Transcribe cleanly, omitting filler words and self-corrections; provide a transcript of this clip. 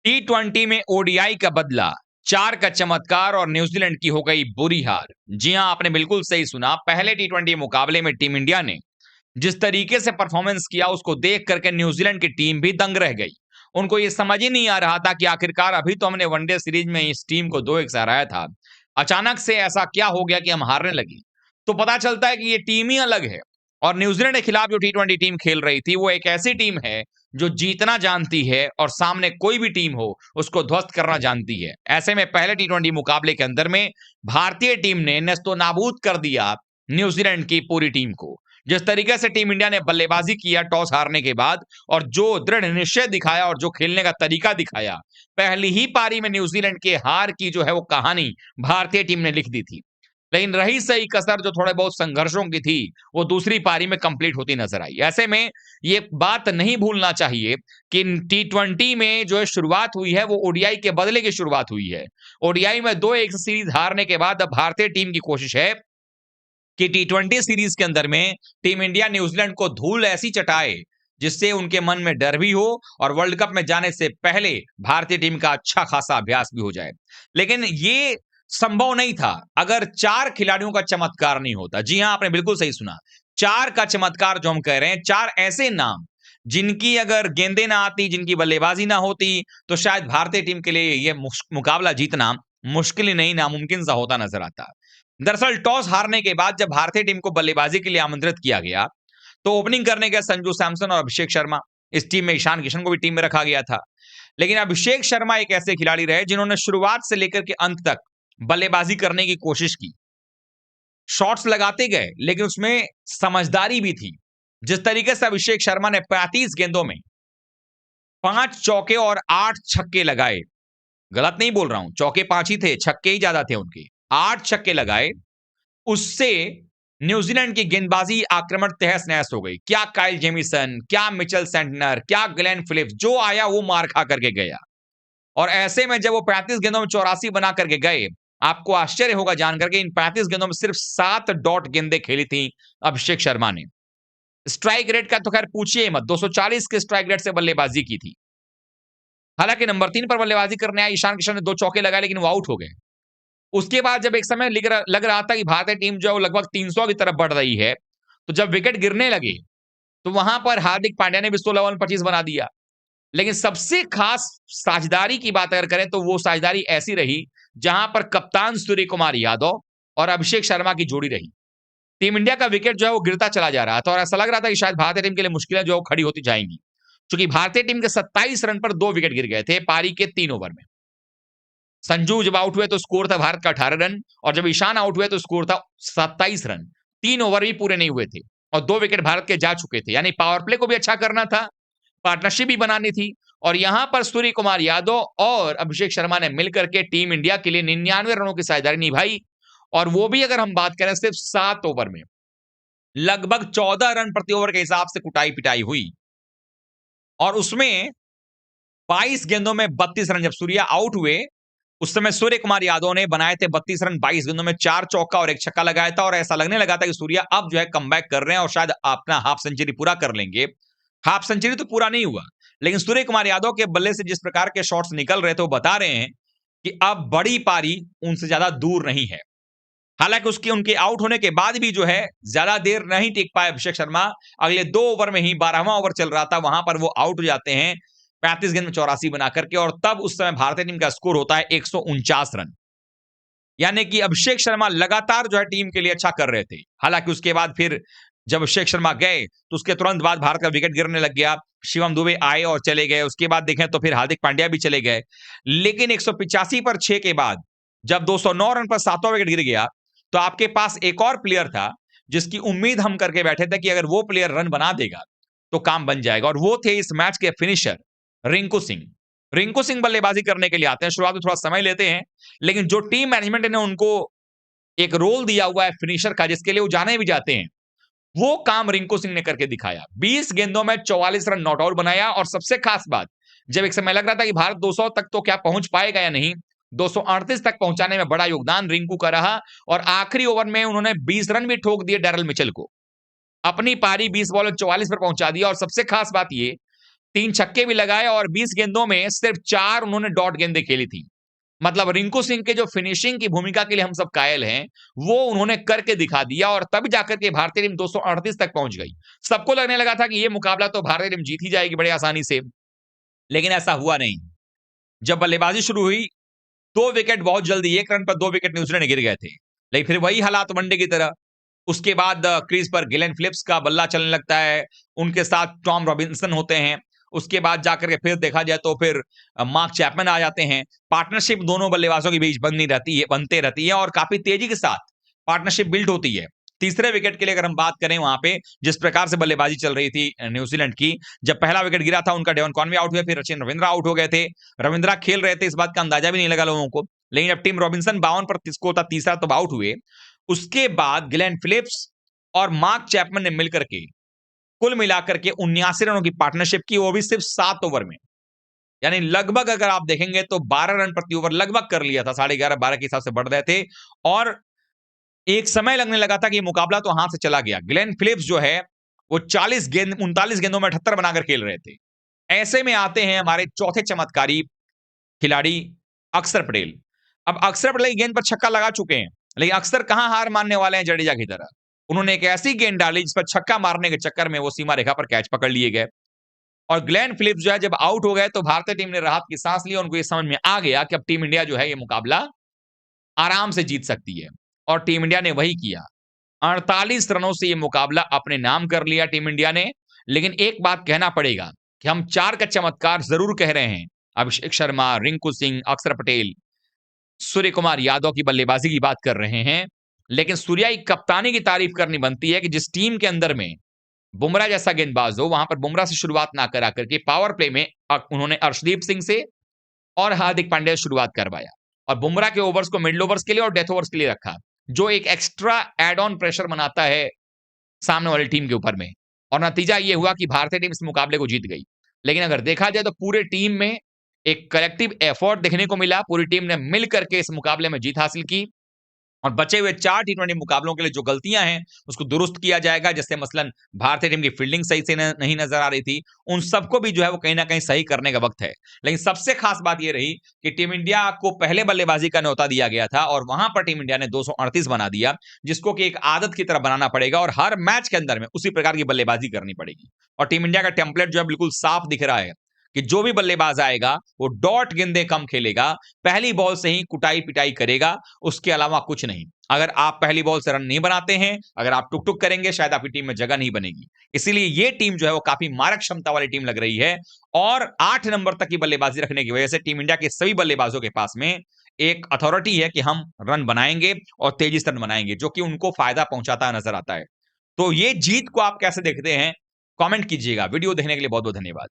T20 में ODI का बदला, 4 का चमत्कार और न्यूजीलैंड की हो गई बुरी हार। जी हां, आपने बिल्कुल सही सुना। पहले T20 मुकाबले में टीम इंडिया ने जिस तरीके से परफॉर्मेंस किया, उसको देख करके न्यूजीलैंड की टीम भी दंग रह गई। उनको ये समझ ही नहीं आ रहा था कि आखिरकार अभी तो हमने वनडे सीरीज में इस टीम को 2-1 से हराया था। अचानक से ऐसा क्या हो गया कि हम हारने लगे? तो पता चलता है कि ये टीम ही अलग है। और न्यूजीलैंड के खिलाफ जो T20 टीम खेल रही थी, वो एक ऐसी टीम है जो जीतना जानती है और सामने कोई भी टीम हो, उसको ध्वस्त करना जानती है। ऐसे में पहले T20 मुकाबले के अंदर में भारतीय टीम ने नेस्तनाबूद कर दिया न्यूजीलैंड की पूरी टीम को। जिस तरीके से टीम इंडिया ने बल्लेबाजी किया टॉस हारने के बाद, और जो दृढ़ निश्चय दिखाया और जो खेलने का तरीका दिखाया, पहली ही पारी में न्यूजीलैंड के हार की जो है वो कहानी भारतीय टीम ने लिख दी थी। लेकिन रही सही कसर जो थोड़े बहुत संघर्षों की थी, वो दूसरी पारी में कंप्लीट होती नजर आई। ऐसे में ये बात नहीं भूलना चाहिए कि T20 में जो शुरुआत हुई है, वो ओडीआई के बदले की शुरुआत हुई है। ओडीआई में 2-1 से सीरीज हारने के बाद अब भारतीय टीम की कोशिश है कि T20 सीरीज के अंदर में टीम इंडिया न्यूजीलैंड को धूल ऐसी चटाए, जिससे उनके मन में डर भी हो और वर्ल्ड कप में जाने से पहले भारतीय टीम का अच्छा खासा अभ्यास भी हो जाए। लेकिन ये संभव नहीं था अगर 4 खिलाड़ियों का चमत्कार नहीं होता। जी हां, आपने बिल्कुल सही सुना। 4 का चमत्कार जो हम कह रहे हैं, 4 ऐसे नाम जिनकी अगर गेंदें ना आती, जिनकी बल्लेबाजी ना होती, तो शायद भारतीय टीम के लिए ये मुकाबला जीतना मुश्किल ही नहीं, नामुमकिन सा होता नजर आता। दरअसल टॉस हारने के बाद जब भारतीय टीम को बल्लेबाजी के लिए आमंत्रित किया गया, तो ओपनिंग करने गए संजू सैमसन और अभिषेक शर्मा। इस टीम में ईशान किशन को भी टीम में रखा गया था। लेकिन अभिषेक शर्मा एक ऐसे खिलाड़ी रहे जिन्होंने शुरुआत से लेकर के अंत तक बल्लेबाजी करने की कोशिश की। शॉट्स लगाते गए, लेकिन उसमें समझदारी भी थी। जिस तरीके से अभिषेक शर्मा ने 35 गेंदों में 5 चौके और 8 छक्के लगाए, गलत नहीं बोल रहा हूं, चौके 5 ही थे, छक्के ही ज्यादा थे उनके। 8 छक्के लगाए, उससे न्यूजीलैंड की गेंदबाजी आक्रमण तहस-नहस हो गई। क्या काइल जेमिसन, क्या मिचेल सेंटनर, क्या ग्लेन फिलिप्स, जो आया वो मार खा करके गया। और ऐसे में जब वो 35 गेंदों में 84 बना करके गए, आपको आश्चर्य होगा जान करके इन 35 गेंदों में सिर्फ 7 डॉट गेंदें खेली थी अभिषेक शर्मा ने। स्ट्राइक रेट का तो खैर पूछिए मत, 240 के स्ट्राइक रेट से बल्लेबाजी की थी। हालांकि नंबर 3 पर बल्लेबाजी करने आए ईशान किशन ने 2 चौके लगाए, लेकिन वो आउट हो गए। उसके बाद जब एक समय लग रहा था कि भारतीय टीम जो है वो लगभग 300 की तरफ बढ़ रही है, तो जब विकेट गिरने लगे, तो वहां पर हार्दिक पांड्या ने भी 16 ओवर में 25 बना दिया। लेकिन सबसे खास साझेदारी की बात अगर करें, तो वो साझेदारी ऐसी रही जहां पर कप्तान सूर्य कुमार यादव और अभिषेक शर्मा की जोड़ी रही। टीम इंडिया का विकेट जो है वो गिरता चला जा रहा था और ऐसा लग रहा था कि शायद भारतीय टीम के लिए मुश्किलें जो है वो खड़ी होती जाएंगी, क्योंकि भारतीय टीम के 27 रन पर 2 विकेट गिर गए थे पारी के 3 ओवर में। संजू जब आउट हुए तो स्कोर था भारत का 18 रन, और जब ईशान आउट हुए तो स्कोर था 27 रन। 3 ओवर भी पूरे नहीं हुए थे और 2 विकेट भारत के जा चुके थे। यानी पावर प्ले को भी अच्छा करना था, पार्टनरशिप भी बनानी थी, और यहां पर सूर्य कुमार यादव और अभिषेक शर्मा ने मिलकर के टीम इंडिया के लिए 99 रनों की साझेदारी निभाई। और वो भी अगर हम बात करें सिर्फ 7 ओवर में, लगभग 14 रन प्रति ओवर के हिसाब से कुटाई पिटाई हुई, और उसमें 22 गेंदों में 32 रन। जब सूर्या आउट हुए उस समय सूर्य कुमार यादव ने बनाए थे 32 रन, 22 गेंदों में 4 चौका और 1 छक्का लगाया था, और ऐसा लगने लगा था कि सूर्या अब जो है कमबैक कर रहे हैं और शायद अपना हाफ सेंचुरी पूरा कर लेंगे। हाफ सेंचुरी तो पूरा नहीं हुआ, लेकिन सूर्य कुमार यादव के बल्ले से जिस प्रकार के शॉट्स निकल रहे थे, वो बता रहे हैं कि अब बड़ी पारी उनसे ज्यादा दूर नहीं है। हालांकि उसके उनके आउट होने के बाद भी जो है ज्यादा देर नहीं टिक पाए अभिषेक शर्मा। अगले 2 ओवर में ही 12वां ओवर चल रहा था, वहां पर वो आउट हो जाते हैं 35 गेंद में 84 बना करके, और तब उस समय भारतीय टीम का स्कोर होता है 149 रन। यानी कि अभिषेक शर्मा लगातार जो है टीम के लिए अच्छा कर रहे थे। हालांकि उसके बाद फिर जब अभिषेक शर्मा गए, तो उसके तुरंत बाद भारत का विकेट गिरने लग गया। शिवम दुबे आए और चले गए, उसके बाद देखें तो फिर हार्दिक पांड्या भी चले गए। लेकिन 185 पर 6 के बाद जब 209 रन पर 7वां विकेट गिर गया, तो आपके पास एक और प्लेयर था जिसकी उम्मीद हम करके बैठे थे कि अगर वो प्लेयर रन बना देगा तो काम बन जाएगा, और वो थे इस मैच के फिनिशर रिंकू सिंह। रिंकू सिंह बल्लेबाजी करने के लिए आते हैं, शुरुआत में थोड़ा समय लेते हैं, लेकिन जो टीम मैनेजमेंट ने उनको एक रोल दिया हुआ है फिनिशर का, जिसके लिए वो जाने भी जाते हैं, वो काम रिंकू सिंह ने करके दिखाया। 20 गेंदों में 44 रन नॉट आउट बनाया, और सबसे खास बात, जब एक समय लग रहा था कि भारत 200 तक तो क्या पहुंच पाएगा या नहीं, 238 तक पहुंचाने में बड़ा योगदान रिंकू का रहा, और आखिरी ओवर में उन्होंने 20 रन भी ठोक दिए डैरल मिचेल को। अपनी पारी 20 बॉल में 44 पर पहुंचा दिया, और सबसे खास बात ये 3 छक्के भी लगाए और 20 गेंदों में सिर्फ 4 उन्होंने डॉट गेंदें खेली थी। मतलब रिंकू सिंह के जो फिनिशिंग की भूमिका के लिए हम सब कायल हैं, वो उन्होंने करके दिखा दिया और तब जाकर के भारतीय टीम 238 तक पहुंच गई। सबको लगने लगा था कि ये मुकाबला तो भारतीय टीम जीत ही जाएगी बड़े आसानी से, लेकिन ऐसा हुआ नहीं। जब बल्लेबाजी शुरू हुई, 2 विकेट बहुत जल्दी, 1 रन पर 2 विकेट न्यूजीलैंड गिर गए थे। लेकिन फिर वही हालात वनडे की तरह। उसके बाद क्रीज पर गिलेन फिलिप्स का बल्ला चलने लगता है, उनके साथ टॉम रॉबिन्सन होते हैं। उसके बाद जाकर के फिर देखा जाए तो फिर मार्क चैपमैन आ जाते हैं। पार्टनरशिप दोनों बल्लेबाजों के बीच बनते रहती है और काफी तेजी के साथ पार्टनरशिप बिल्ड होती है। तीसरे विकेट के लिए अगर हम बात करें वहां पे जिस प्रकार से बल्लेबाजी चल रही थी न्यूजीलैंड की, जब पहला विकेट गिरा था उनका डेवन कॉनवे आउट हुए, फिर सचिन रविंद्रा आउट हो गए थे। रविंद्रा खेल रहे थे, इस बात का अंदाजा भी नहीं लगा लोगों को। लेकिन जब टीम रॉबिन्सन 52 पर स्कोर था तीसरा तो आउट हुए, उसके बाद गिलेन फिलिप्स और मार्क चैपमैन ने मिलकर के कुल मिलाकर के 79 रनों की पार्टनरशिप की, वो भी सिर्फ 7 ओवर में। यानी लगभग अगर आप देखेंगे तो 12 रन प्रति ओवर लगभग कर लिया था, 11.5 12 के हिसाब से बढ़ रहे थे और एक समय लगने लगा था कि मुकाबला तो हाथ से चला गया। ग्लेन फिलिप्स जो है वो 39 गेंदों में 78 बनाकर खेल रहे थे। ऐसे में आते हैं हमारे चौथे चमत्कारी खिलाड़ी अक्षर पटेल। अब अक्षर पटेल गेंद पर छक्का लगा चुके हैं, लेकिन अक्सर कहां हार मानने वाले हैं जडेजा की तरह। उन्होंने एक ऐसी गेंद डाली जिस पर छक्का मारने के चक्कर में वो सीमा रेखा पर कैच पकड़ लिए गए और ग्लेन फिलिप्स जो है जब आउट हो गए तो भारतीय टीम ने राहत की सांस ली। उनको ये समझ में आ गया कि अब टीम इंडिया जो है ये मुकाबला आराम से जीत सकती है और टीम इंडिया ने वही किया। 48 रनों से ये मुकाबला अपने नाम कर लिया टीम इंडिया ने। लेकिन एक बात कहना पड़ेगा कि हम 4 का चमत्कार जरूर कह रहे हैं। अभिषेक शर्मा, रिंकू सिंह, अक्षर पटेल, सूर्य कुमार यादव की बल्लेबाजी की बात कर रहे हैं, लेकिन सूर्या की कप्तानी की तारीफ करनी बनती है कि जिस टीम के अंदर में बुमराह जैसा गेंदबाज हो, वहां पर बुमराह से शुरुआत ना करा करके पावर प्ले में उन्होंने अर्शदीप सिंह से और हार्दिक पांड्या से शुरुआत करवाया और बुमराह के ओवर्स को मिडिल ओवर्स के लिए और डेथ ओवर्स के लिए रखा, जो एक एक्स्ट्रा एड ऑन प्रेशर बनाता है सामने वाली टीम के ऊपर में। और नतीजा ये हुआ कि भारतीय टीम इस मुकाबले को जीत गई। लेकिन अगर देखा जाए तो पूरे टीम में एक कलेक्टिव एफर्ट देखने को मिला, पूरी टीम ने मिल करके इस मुकाबले में जीत हासिल की और बचे हुए 4 टी20 मुकाबलों के लिए जो गलतियां हैं उसको दुरुस्त किया जाएगा। जैसे मसलन भारतीय टीम की फील्डिंग सही से नहीं नजर आ रही थी, उन सबको भी जो है वो कहीं ना कहीं सही करने का वक्त है। लेकिन सबसे खास बात ये रही कि टीम इंडिया को पहले बल्लेबाजी का न्योता दिया गया था और वहां पर टीम इंडिया ने 238 बना दिया, जिसको कि एक आदत की तरह बनाना पड़ेगा और हर मैच के अंदर में उसी प्रकार की बल्लेबाजी करनी पड़ेगी। और टीम इंडिया का टेम्पलेट जो है बिल्कुल साफ दिख रहा है कि जो भी बल्लेबाज आएगा वो डॉट गेंदें कम खेलेगा, पहली बॉल से ही कुटाई पिटाई करेगा, उसके अलावा कुछ नहीं। अगर आप पहली बॉल से रन नहीं बनाते हैं, अगर आप टुक टुक करेंगे, शायद आपकी टीम में जगह नहीं बनेगी। इसीलिए ये टीम जो है वो काफी मारक क्षमता वाली टीम लग रही है और 8 नंबर तक की बल्लेबाजी रखने की वजह से टीम इंडिया के सभी बल्लेबाजों के पास में एक अथॉरिटी है कि हम रन बनाएंगे और तेजी से रन बनाएंगे, जो कि उनको फायदा पहुंचाता नजर आता है। तो ये जीत को आप कैसे देखते हैं, कमेंट कीजिएगा। वीडियो देखने के लिए बहुत बहुत धन्यवाद।